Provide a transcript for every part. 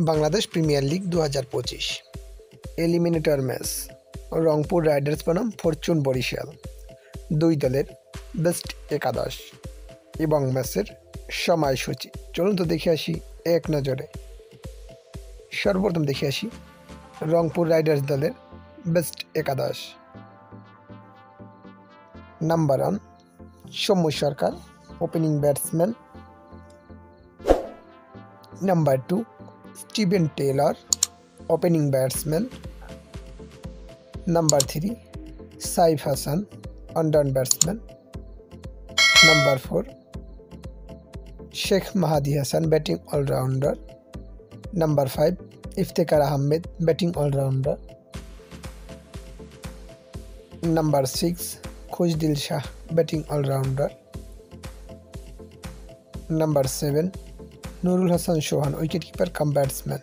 Bangladesh premier league 2025 eliminator match Rangpur Riders বনাম Fortune Barishal. দুই দলের বেস্ট একাদশ এবং ম্যাচের সময়সূচি চলুন তো দেখে আসি এক নজরে। সর্বপ্রথম দেখে আসি রংপুর রাইডার্স দলের বেস্ট একাদশ। Number 1 Soumya Sarkar, opening batsman. Number 2 Steven Taylor, opening batsman. Number 3 Saif Hasan, on down batsman. Number 4 Sheikh Mahedi Hasan, batting allrounder. Number 5 Iftikhar Ahmed, batting allrounder. Number 6 Khushdil Shah, batting allrounder. Number 7 Nurul Hasan Sohan, wicket keeper cum batsman.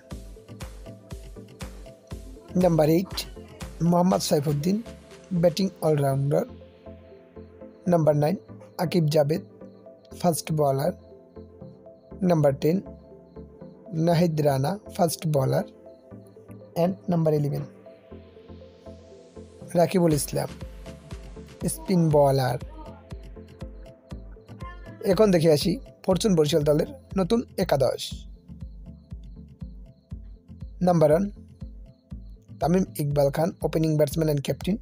Number 8 Mohammad Saifuddin, batting allrounder. Number 9 Aqib Javed, fast bowler. Number 10 Nahid Rana, fast bowler. And number 11 Rakibul Islam, spin bowler. এখন দেখে আসি fortune Barishal দলের নতুন একাদশ। Number 1 Tamim Iqbal Khan, opening batsman and captain.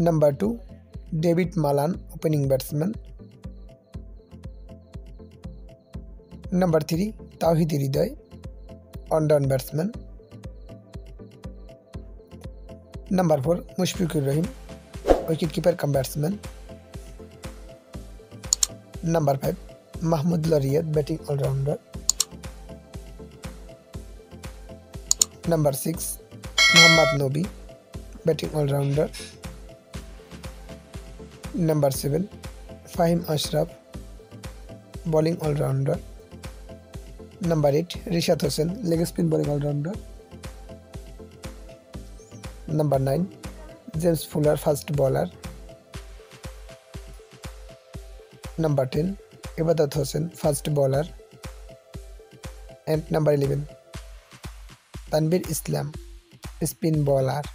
Number 2 David Malan, opening batsman. Number 3 Towhid Hridoy, on down batsman. Number 4 Mushfiqur Rahim, wicket keeper cum batsman. Number 5 Mahmudullah Riyad, batting allrounder. Number 6 Mohammad Nabi, batting allrounder. Number 7 Fahim Ashraf, bowling allrounder. Number 8 Rishad Hossain, leg spin bowling allrounder. Number 9 James Fuller, fast bowler. Number 10 Ebadot Hossain, fast bowler. And number 11 Tanvir Islam, spin bowler.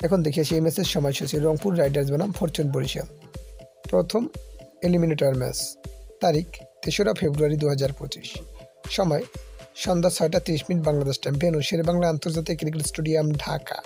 এখন দেখি আসি এই ম্যাচের সময়সূচি। Rangpur Riders বনাম Fortune Barishal. প্রথম eliminator match, তারিখ 3রা ফেব্রুয়ারি 2025, সময় সন্ধ্যা 6টা 30 মিনিট বাংলাদেশ টাইম, ভেন্যু শেরেবাংলা আন্তর্জাতিক ক্রিকেট স্টেডিয়াম, ঢাকা।